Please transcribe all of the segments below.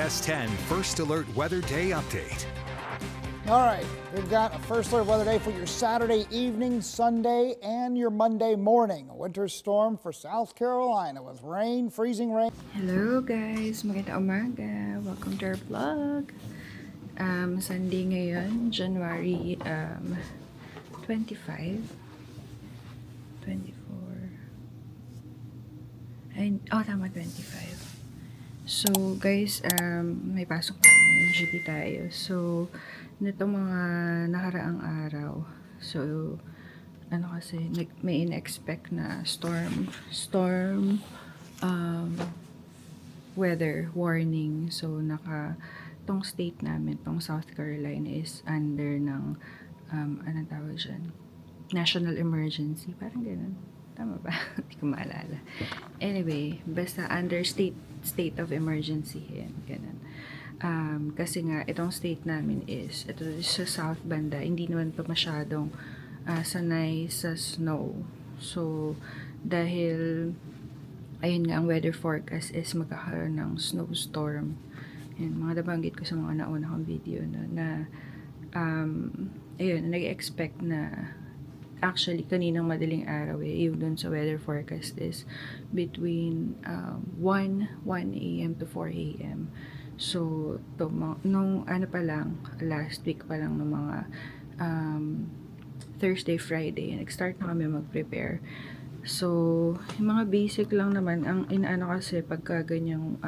ABS 10 First Alert Weather Day Update. All right, we've got a first alert weather day for your Saturday evening, Sunday, and your Monday morning. A winter storm for South Carolina with rain, freezing rain. Hello guys, magandang umaga. Welcome to our vlog. Sunday ngayon, January 25, 24. Ay, tama, 25. So guys, may pasok tayo, GP tayo. So, nito mga nakaraang araw, so kasi may in-expect na storm weather warning. So tong state namin, tong South Carolina is under ng anong tawag dyan, national emergency, parang ganun, tama ba? Hindi ko maalala. Anyway, basta under state of emergency yan, ganun. Kasi nga itong state namin is ito sa south banda, hindi naman to masyadong sanay sa snow. So dahil ayun nga, ang weather forecast is magkakaroon ng snowstorm. Yan, mga nabanggit ko sa mga nauna kong video na ayun, nag-expect na actually kaninang madaling araw yung dun sa weather forecast is between 1 a.m. to 4 a.m. So, nung pa lang, last week pa lang ng mga Thursday, Friday, nag-start na kami mag-prepare. So, yung mga basic lang naman, ang inaano kasi pagka ganyang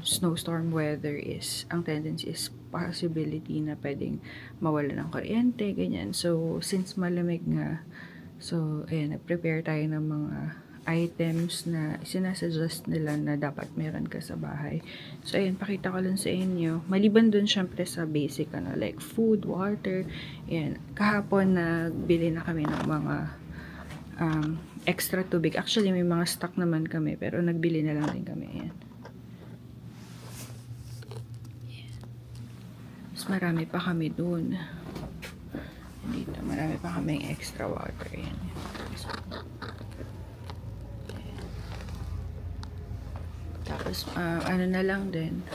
snowstorm weather is, ang tendency is possibility na pwedeng mawala ng kuryente, ganyan. So, since malamig nga, so, ayan, nag-prepare tayo ng mga items na sinasuggest nila na dapat meron ka sa bahay. So, ayun, pakita ko lang sa inyo. Maliban dun, syempre, sa basic, like food, water, ayan. Kahapon, nagbili na kami ng mga extra tubig. Actually, may mga stock naman kami, pero nagbili na lang din kami, ayan. Mas marami pa kami dun. Dito, marami pa kaming extra water, ayan. Tapos, ano na lang din,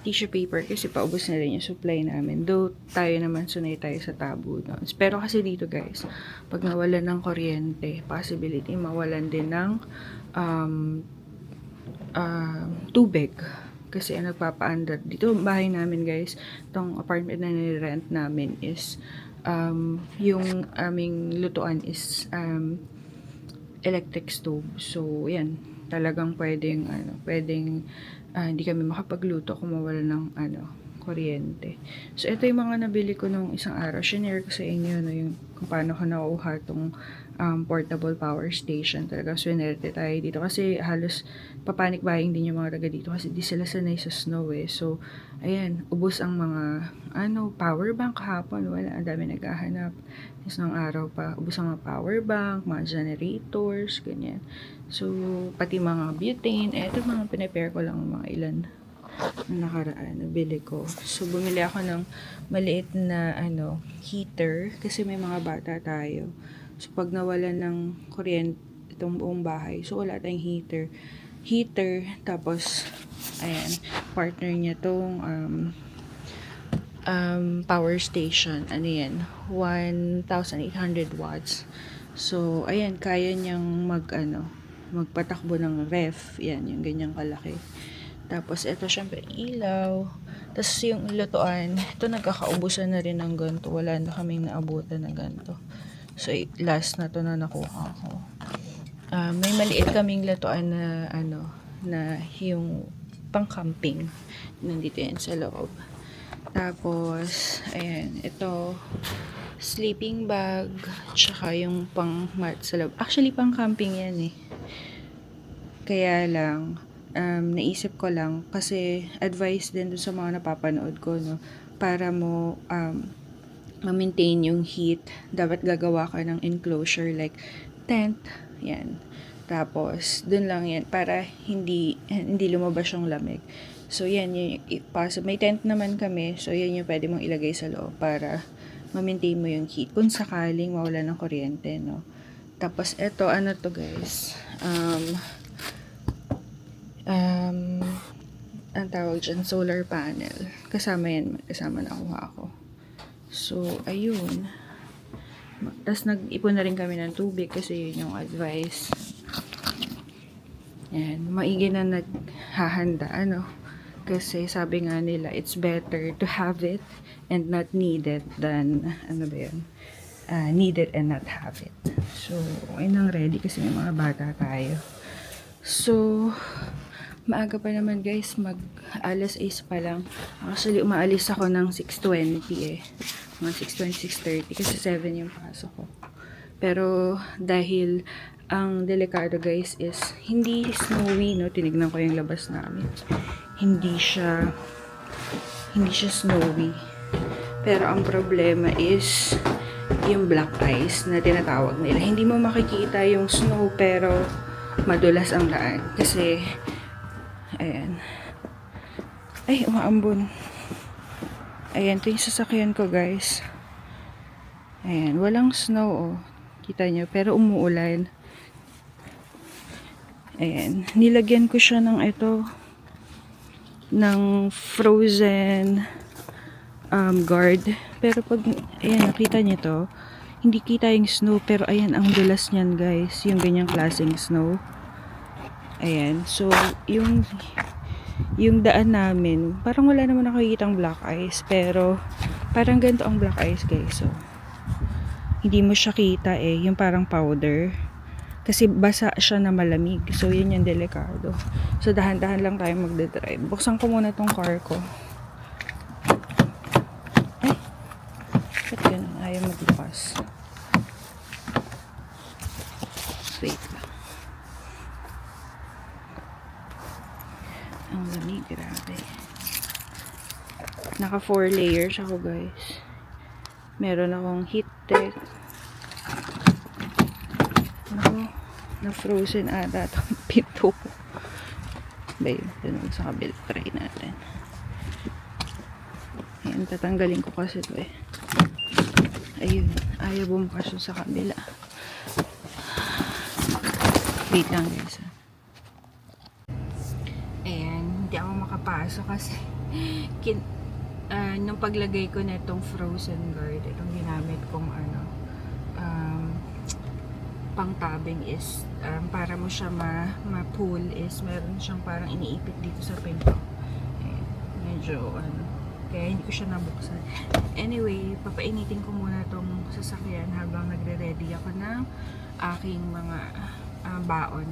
tissue paper kasi paubos na rin yung supply namin. Though, tayo naman sunay tayo sa tabo. No? Pero kasi dito guys, pag nawalan ng kuryente, possibility mawalan din ng tubig. Kasi ang nagpapa-under. Dito, bahay namin guys, tong apartment na nire-rent namin is, yung aming lutuan is electric stove. So, yan. Talagang pwedeng hindi kami makapagluto kung mawala ng kuryente. So, ito yung mga nabili ko nung isang araw. Shinare ko sa inyo yung kung paano ko nakuha itong portable power station. Talagang swinerte tayo dito. Kasi halos papanik buying din yung mga taga dito kasi di sila sanay sa snow eh. So, ayan, ubos ang mga power bank kahapon. Wala, ang dami naghahanap. Isang araw pa, ubos ang mga power bank, mga generators, ganyan. So, pati mga butane, ito mga pinapare ko lang mga ilan na nakaraan, nabili ko. So, bumili ako ng maliit na heater kasi may mga bata tayo. So, pag nawalan ng kuryente itong buong bahay, so wala tayong heater, tapos ayan, partner niya tong power station, yan, 1,800 watts. So, ayan, kaya niyang magpatakbo ng ref, yan, yung ganyang kalaki. Tapos, ito syempre ilaw. Tapos, yung lutuan, ito nagkakaubusan na rin ng ganito. Wala na kaming naabutan na ganito. So, last na to na nakuha ko. May maliit kaming lutuan na, na yung pang-camping. Nandito yan sa loob. Tapos, ayan, ito, sleeping bag, tsaka yung pang-mat sa loob. Actually, pang-camping yan eh. Kaya lang, naisip ko lang, kasi advice din dun sa mga napapanood ko, para mo ma-maintain yung heat, dapat gagawa ka ng enclosure like tent, yan. Tapos, dun lang yan, para hindi lumabas yung lamig. So, yan, may tent naman kami, so yan yung pwede mong ilagay sa loob para ma-maintain mo yung heat kung sakaling mawala ng kuryente, no. Tapos, eto, to guys, ang tawag dyan, solar panel. Kasama yan, kasama nakuha ko. So, ayun. Tapos nag-ipon na rin kami ng tubig kasi yun yung advice. Yan, maigi na naghahanda, kasi sabi nga nila, it's better to have it and not need it than, needed and not have it. So, okay nang ready kasi may mga bata tayo. So, maaga pa naman guys, alas 6 pa lang. Actually, umaalis ako ng 6:20 mga 6:20, 6:30 kasi 7 yung pasok ko. Pero, dahil ang delikado guys is, hindi snowy, no? Tinignan ko yung labas namin. Hindi siya snowy. Pero ang problema is, yung black ice na tinatawag nila. Hindi mo makikita yung snow pero madulas ang daan. Kasi, ayan. Ay, umaambon. Ayan, ito yung sasakyan ko guys. Ayan, walang snow oh. Kita nyo, pero umuulan. Ayan, nilagyan ko siya ng ng frozen guard. Pero pag, ayan, nakita nyo to, hindi kita yung snow, pero ayan, ang dulas niyan guys, yung ganyang klaseng snow. Ayan, so, yung daan namin, parang wala naman nakikitang black ice, pero parang ganito ang black ice guys, so, hindi mo siya kita yung parang powder. Kasi basa siya na malamig. So, yun yung delikado. So, dahan-dahan lang tayo magdadrive. Buksan ko muna tong car ko. Ay! Ba't ganun? Ayaw magbukas. Wait lang. Ang lamig, grabe. Naka 4 layers ako, guys. Meron akong heat tech. Na frozen ata itong pito. Bayo, dun sa kabila. Try natin. Ayan, tatanggalin ko kasi ito Ayun, ayaw bumukas yun sa kabila. Wait lang guys. Ayan, hindi ako makapasok kasi nung paglagay ko na itong frozen guard, itong ginamit kong pang-tabbing is para mo siya ma-pull is meron siyang parang iniipit dito sa pinto. Ayan, medyo kaya hindi ko siya nabuksan. Anyway, papainitin ko muna tong sasakyan habang nagre-ready ako ng aking mga baon.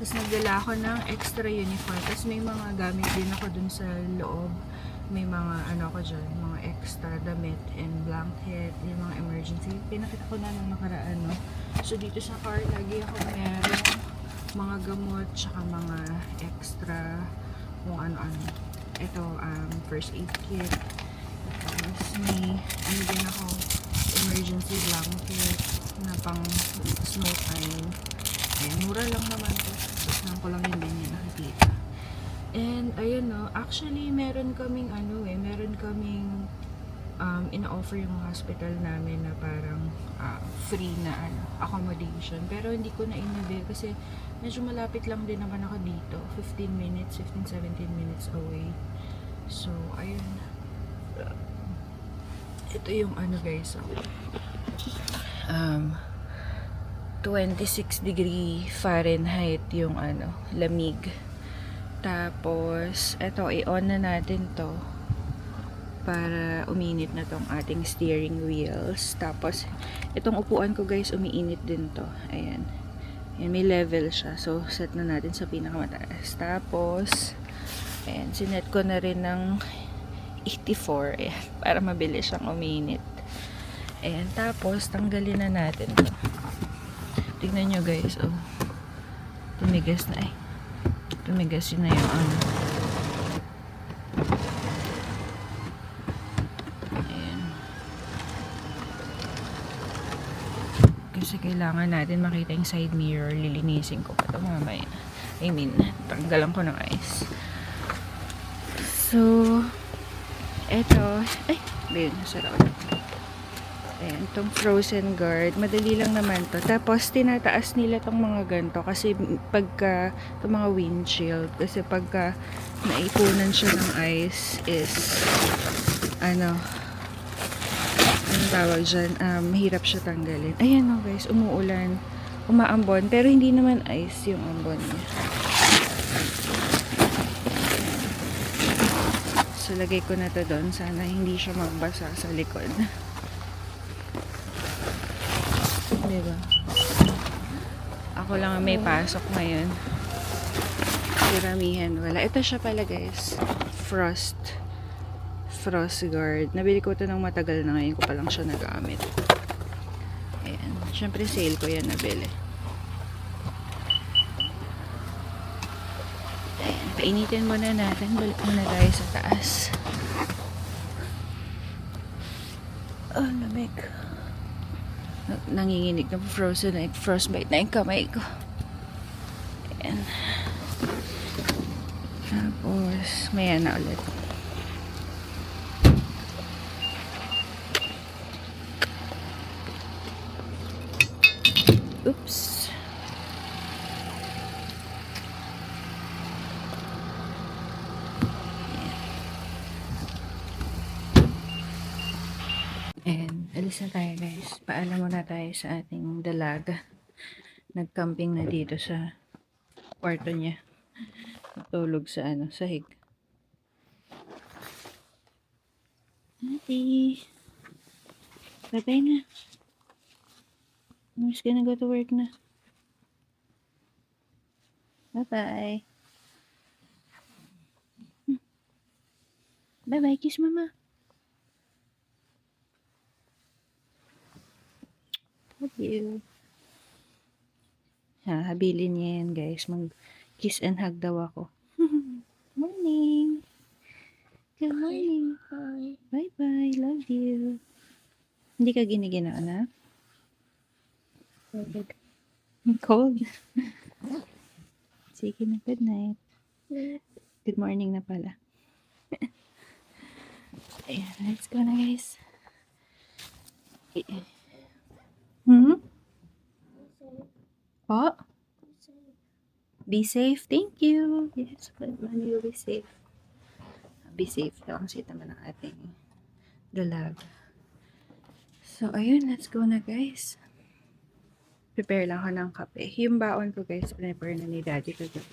Tapos nagdala ako ng extra uniform. Tapos may mga gamit din ako dun sa loob. May mga ako dyan, mga extra damit and blanket, yung mga emergency. Pinakita ko na nung nakaraan, no? So, dito sa car, lagi ako meron mga gamot, tsaka mga extra kung ano-ano. Ito, first aid kit. Tapos, may din ako emergency blanket na pang snow time. Ayan, mura lang naman to. Tapos, ko lang yun din yung nakikita. And, ayun no, actually, meron kaming ina-offer yung hospital namin na parang free na accommodation. Pero hindi ko na inabil kasi medyo malapit lang din naman ako dito. 15 minutes, 15-17 minutes away. So, ayun. Ito yung guys. 26 degree Fahrenheit yung lamig. Tapos, eto, i-on na natin to para uminit na tong ating steering wheels. Tapos, itong upuan ko guys, umiinit din to. Ayan. Ayan, may level siya. So, set na natin sa pinakamataas. Tapos, ayan, sinet ko na rin ng 84. Ayan, para mabilis siyang uminit. Ayan, tapos, tanggalin na natin to. Tignan nyo guys, oh. Tumigas na tumigas yun na yung ayan. Kasi kailangan natin makita yung side mirror. Lilinisin ko pa ito mamaya. Tanggalan ko ng ice. So, eto. Ay, bayon, nasara ulit. Ayan. Itong frozen guard, madali lang naman to. Tapos, tinataas nila tong mga ganito kasi pagka, itong mga windshield, kasi pagka naipunan siya ng ice is, ano tawag dyan, mahirap siya tanggalin. Ayan o guys, umuulan, umaambon, pero hindi naman ice yung ambon niya. So, lagay ko na to doon. Sana hindi siya magbasa sa likod. Diba? Ako lang ang may pasok ngayon. Karamihan wala. Ito siya pala guys. Frost guard. Nabili ko ito ng matagal na, ngayon ko pa lang siya nagamit. Ayan. Siyempre sale ko yan nabili. Ayan. Painitin muna natin. Balik muna tayo sa taas. Oh, lamig. Nanginginig na frozen na frostbite na yung kamay ko. Ayan. Tapos, maya na ulit. Oops. And alis na tayo guys. Paalam muna tayo sa ating dalaga. Nagcamping na dito sa kwarto niya. Natulog sa sahig. Ate. Bye-bye na. I'm just gonna go to work na. Bye-bye. Bye-bye. Kiss mama. Love you. Habilin niya yan guys. Mag-kiss and hug daw ako. Morning. Good morning. Bye. Bye-bye. Love you. Hindi ka giniginaw na? Cold. Sige na, good night. Good morning na pala. Ayan, let's go na guys. Po? Be safe, thank you. Yes, but mommy will be safe. Be safe daw kasi naman ang ating dalag. So, ayun, let's go na guys. Prepare lang ako ng kape. Yung baon ko guys, prepare na ni daddy kagabi.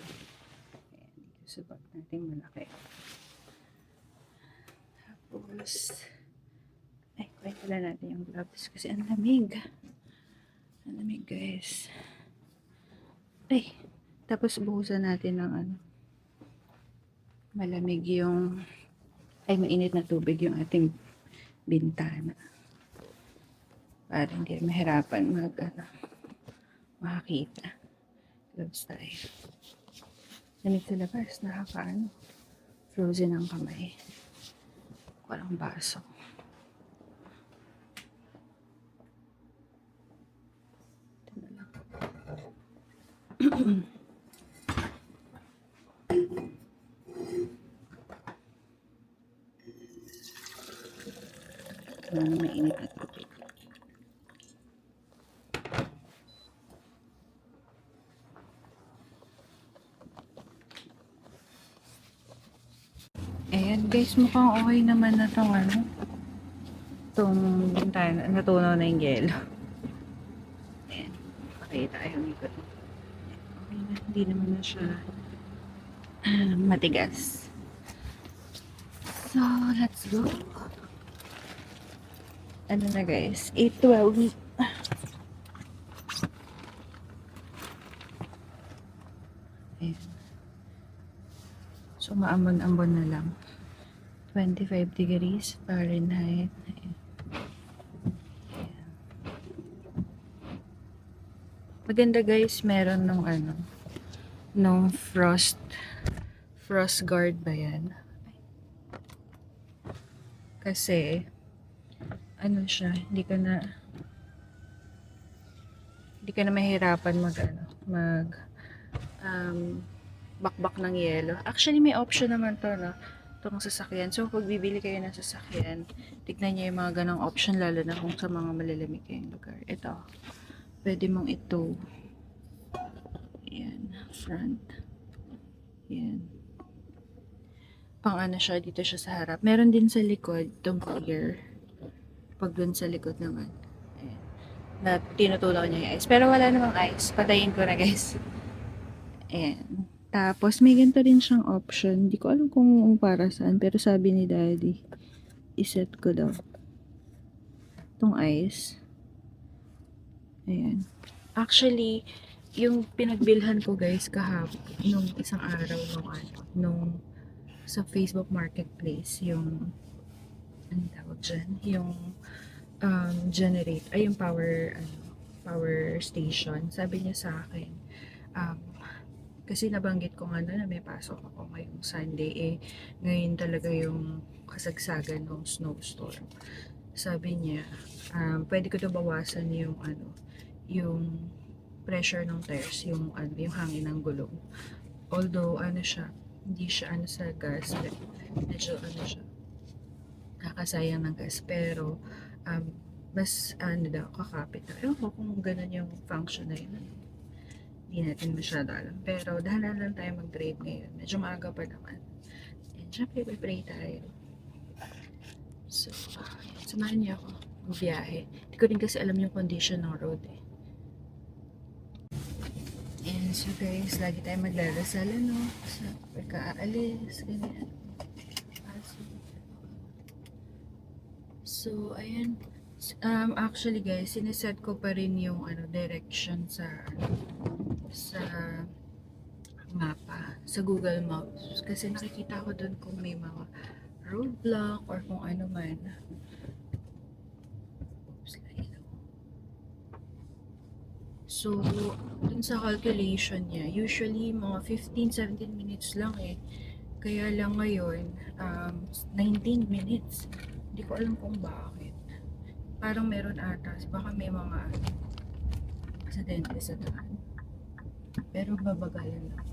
Ayan, dito sa bag natin malaki. Tapos, ay, kwenta lang natin yung gloves kasi ang lamig. Ang lamig guys. Ay, tapos buhusan natin ng malamig yung, ay mainit na tubig yung ating bintana. Para hindi mahirapan makakita. Gloves tayo. Lamig sa labas, frozen ang kamay. Walang baso. Ito na lang. Mainit na tubig. Ayan guys, mukhang okay naman na itong bintana, natunaw na yung yelo. Ayan, pakita yung ikot. Okay na, hindi naman na siya matigas. So, let's go. Ano na guys, 8:12. Ayan. So, maambon-ambon na lang. 25 degrees Fahrenheit. Ayan. Ayan. Maganda guys, meron nung frost guard ba yan? Kasi, siya, hindi ka na mahirapan bakbak ng yelo. Actually, may option naman to, no? tong sasakyan. So, pag bibili kayo ng sasakyan, tignan nyo yung mga ganong option, lalo na kung sa mga malalamig kayong lugar. Ito, pwede mong ito. Ayan, front. Ayan. Pang ano siya, dito siya sa harap. Meron din sa likod, itong clear. Pag dun sa likod naman. Ayan. Na tinutulak niya yung ice. Pero wala namang ice. Patayin ko na, guys. Ayan. Tapos, may ganito rin siyang option. Hindi ko alam kung para saan. Pero sabi ni Daddy, iset ko daw. Itong ice. Ayan. Actually, yung pinagbilhan ko, guys, kahapon, nung isang araw, nung sa Facebook Marketplace, yung, anong tawag dyan? Yung, yung power station. Sabi niya sa akin, kasi nabanggit ko nga na may pasok ako ngayong Sunday, ngayon talaga yung kasagsagan ng snowstorm. Sabi niya, pwede ko daw bawasan yung yung pressure ng tires, yung hangin ng gulong. Although hindi siya sa gas, medyo siya, kakasayang ng gas, pero mas daw kakapit na. Ewan ko kung ganun yung function na yun. Hindi natin masyado alam. Pero dahan lang tayo mag-drive ngayon. Medyo maaga pa naman. And syempre, pray tayo. So, samahan niyo ako magbiyahe. Hindi ko rin kasi alam yung condition ng road And so guys, lagi tayo magdarasal, sa pagkaalis, ganyan. So, ayan. Actually guys, sineset ko pa rin yung direction sa mapa, sa Google Maps. Kasi nakikita ko doon kung may mga roadblock or kung ano man. So, dun sa calculation niya, usually mga 15-17 minutes lang Kaya lang ngayon, 19 minutes. Hindi ko alam kung bakit. Parang meron ata. Baka may mga aksidente sa daan. Pero babagalan lang.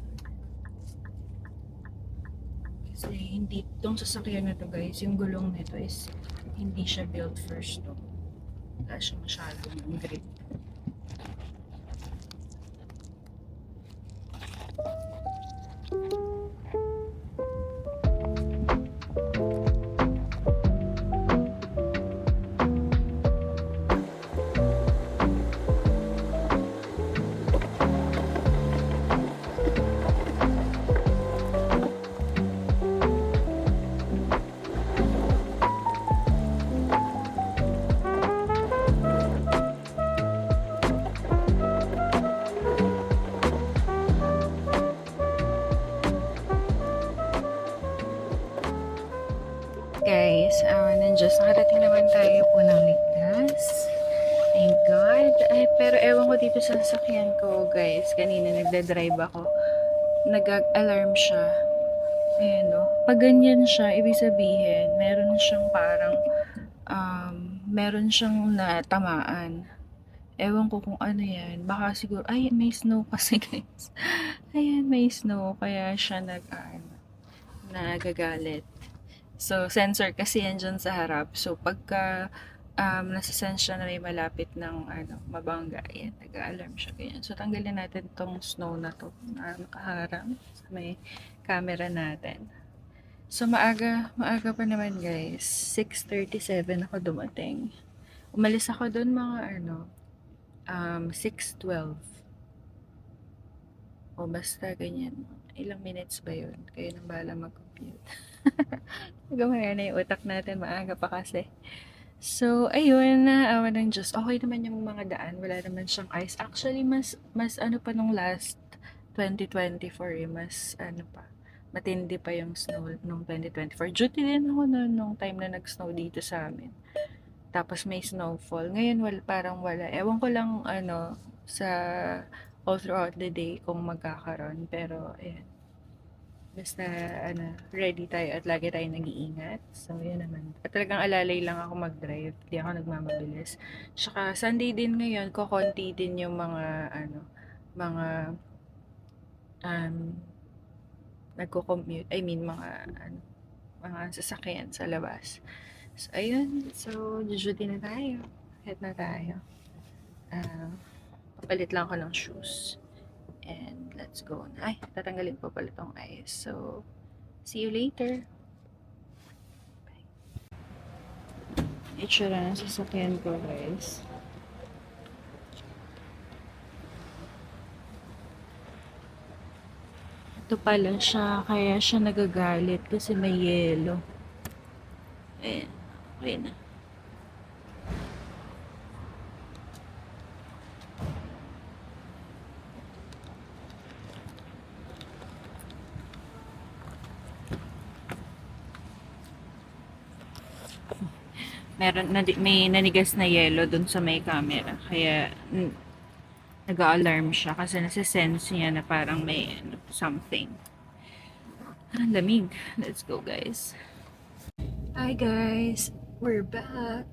Kasi hindi, itong sasakyan na to guys, yung gulong nito is hindi siya built for snow. Wala siya masyadong grip. Guys, nandiyan nakarating naman tayo po ng ligtas. Thank God. Ay, pero ewan ko dito sa sasakyan ko, guys. Kanina nagda-drive ako. Nag-alarm siya. Ayan, no? Pag ganyan siya, ibig sabihin, meron siyang parang, meron siyang natamaan. Ewan ko kung ano yan. Baka siguro, ay, may snow kasi, guys. Ayan, may snow. Kaya siya nagagalit. So, sensor kasi yan dyan sa harap. So, pagka nasa-sense siya na may malapit ng mabangga, yan, nag-alarm siya. Ganyan. So, tanggalin natin tong snow na to na nakaharang sa may camera natin. So, maaga pa naman guys. 6:37 ako dumating. Umalis ako doon mga 6:12. O basta ganyan. Ilang minutes ba yun? Kayo nang bahala mag-compute. Gumana na yung utak natin, maaga pa kasi. So, ayun, awa ng Diyos. Okay naman yung mga daan. Wala naman siyang ice. Actually, mas pa nung last 2024 mas matindi pa yung snow nung 2024. Duty din ako nung time na nag-snow dito sa amin. Tapos may snowfall. Ngayon, parang wala. Ewan ko lang, sa all throughout the day kung magkakaroon. Pero, ayan. Basta, ready tayo at lagi tayo nag-iingat. So, yun naman. At talagang alalay lang ako mag-drive. Hindi ako nagmamabilis. Tsaka, Sunday din ngayon, kukonti din yung mga nagko-commute. I mean, mga mga sasakyan sa labas. So, ayun. So, duty na tayo. Head na tayo. Papalit lang ako ng shoes. And let's go na. Ay, tatanggalin pa pala tong ice. So, see you later. Bye. Itsura ng sasakyan ko, guys. Ito pala siya, kaya siya nagagalit kasi may yelo. Ayan, okay na. May nanigas na yelo dun sa may camera. Kaya nag-alarm siya kasi nasa-sense niya na parang may something. Ang lamig. Let's go, guys. Hi, guys. We're back.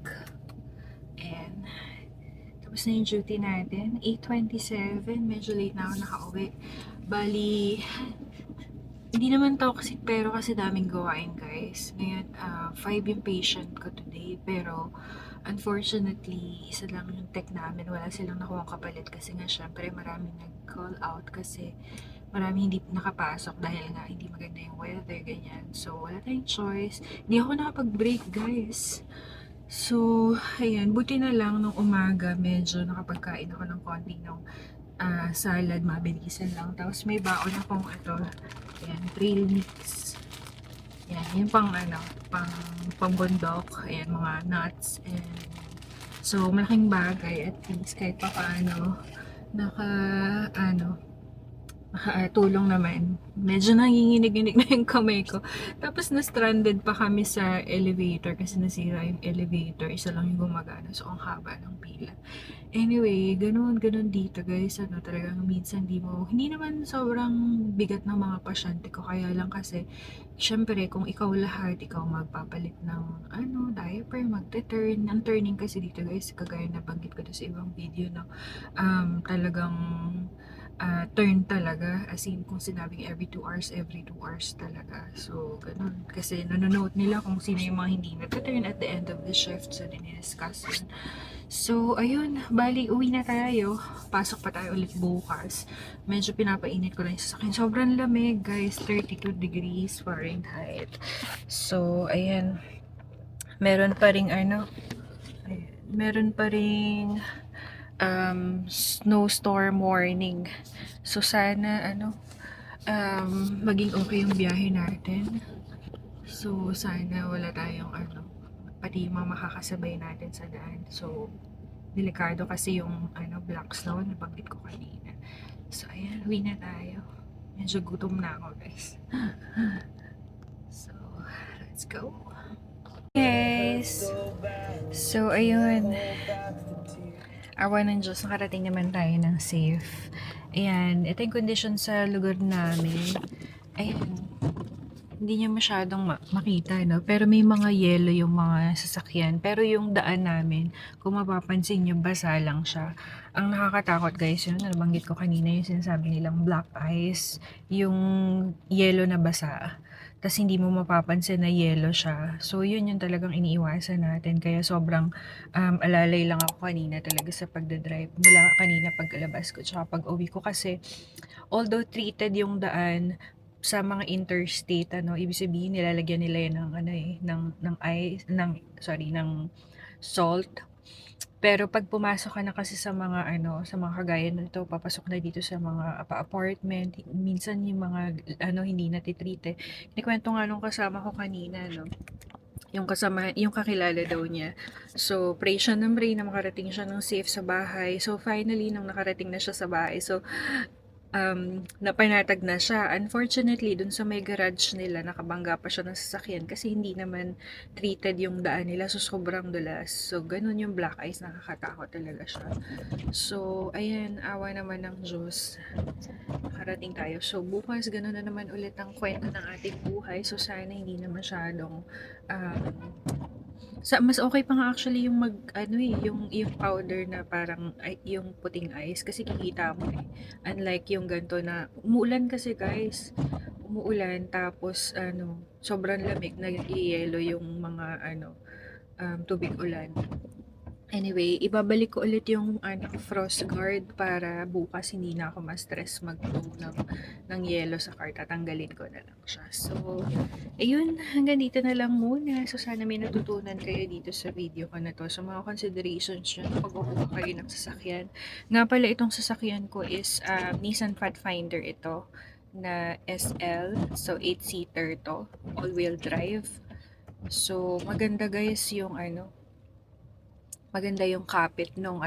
And tapos na yung duty natin. 8:27. Medyo late na ako nakauwi. Bali, hindi naman toxic pero kasi daming gawain, guys. Ngayon, 5 yung patient ko today. Pero unfortunately, isa lang yung tech namin. Wala silang nakuha kapalit kasi nga syempre maraming nag-call out kasi marami hindi nakapasok dahil nga hindi maganda yung weather, ganyan. So, wala tayong choice. Hindi ako nakapag-break, guys. So, ayan. Buti na lang nung umaga, medyo nakapagkain ako ng konti ng salad, mabilisan lang. Tapos may baon akong ito. Ayan, trail mix. Ayan, yung pang bundok. Ayan, mga nuts. And, so, malaking bagay at least kahit pa paano tulong naman. Medyo nanginginig-inig na yung kamay ko. Tapos na-stranded pa kami sa elevator kasi nasira yung elevator. Isa lang yung gumagana. So, ang haba ng pila. Anyway, ganun dito, guys. Talagang minsan hindi naman sobrang bigat ng mga pasyente ko. Kaya lang kasi, syempre, kung ikaw lahat, ikaw magpapalit ng, diaper, magte-turn. Ang turning kasi dito, guys, kagaya na banggit ko sa ibang video, no? Talagang, turn talaga, as in kung sinabing every 2 hours talaga. So, ganun. Kasi nanonote nila kung sino yung mga hindi nag-turn at the end of the shift. So, diniscuss yun. So, ayun. Bali, uwi na tayo. Pasok pa tayo ulit bukas. Medyo pinapainit ko lang yung sasakyan. Sobrang lamig, guys. 32 degrees Fahrenheit. So, ayan. Meron pa ring snowstorm warning. So sana maging okay yung biyahe natin. So sana wala tayong pati yung mga makakasabay natin sa daan. So delikado kasi yung black snow na nabanggit ko kanina. So ayan, uwi na tayo. Medyo gutom na ako, guys. So let's go. Guys, so ayun, awa ng Diyos, nakarating naman tayo ng safe. Ayan, ito yung condition sa lugar namin. Ayan, hindi niya masyadong makita, no? Pero may mga yellow yung mga sasakyan. Pero yung daan namin, kung mapapansin nyo, basa lang siya. Ang nakakatakot, guys, yun, nabanggit ko kanina yung sinasabi nilang black ice, yung yellow na basa. Tas hindi mo mapapansin na yellow siya. So, yun yung talagang iniiwasan natin. Kaya sobrang alalay lang ako kanina talaga sa pagdadrive. Mula kanina pagkalabas ko, tsaka pag-uwi ko. Kasi, although treated yung daan sa mga interstate, ibig sabihin nilalagyan nila yan ng salt. Pero pag pumasok ka na kasi sa mga kagaya nito, papasok na dito sa mga apartment, minsan yung mga hindi natitreat eh. Kinikwento nga nung kasama ko kanina, no. Yung kakilala daw niya. So, pray siya ng pray na makarating siya ng safe sa bahay. So, finally, nung nakarating na siya sa bahay, so, napanatag na siya. Unfortunately, dun sa may garage nila, nakabangga pa siya ng sasakyan kasi hindi naman treated yung daan nila. So, sobrang dulas. So, ganun yung black ice. Nakakatakot talaga siya. So, ayan, awa naman ng Diyos. Nakarating tayo. So, bukas, ganun na naman ulit ang kwento ng ating buhay. So, sana hindi na masyadong mas okay pa nga actually yung yung powder na parang yung puting ice kasi kikita mo eh. Unlike yung ganito na umuulan kasi, guys. umuulan tapos sobrang lamig, nag-i-yelo yung mga tubig ulan. Anyway, ibabalik ko ulit yung frost guard para bukas hindi na ako ma-stress mag-remove ng yelo sa car. Tatanggalin ko na lang siya. So, ayun, hanggang dito na lang muna. So, sana may natutunan kayo dito sa video ko na to. So, mga considerations nyo na pag-upo kayo ng sasakyan. Nga pala, itong sasakyan ko is Nissan Pathfinder ito na SL. So, 8-seater to. All-wheel drive. So, maganda guys yung maganda yung kapit nung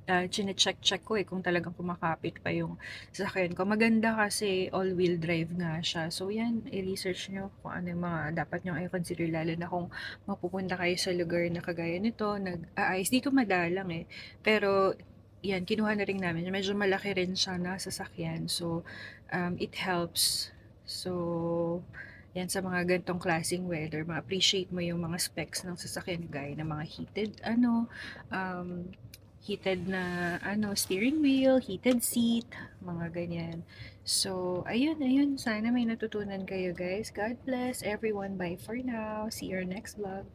chine-check ko kung talagang kumakapit pa yung sasakyan ko. Maganda kasi all-wheel drive nga siya. So yan, i-research nyo kung ano yung mga dapat nyo i-consider, lalo na kung mapupunta kayo sa lugar na kagaya nito, nag-aayos. Dito madalang pero yan, kinuha na rin namin. Medyo malaki rin siya na sasakyan. So, it helps. So, yan, sa mga gantong klaseng weather, ma-appreciate mo yung mga specs ng sasakyan, gaya ng mga heated na steering wheel, heated seat, mga ganyan. So, ayun, sana may natutunan kayo guys. God bless everyone. Bye for now. See you next vlog.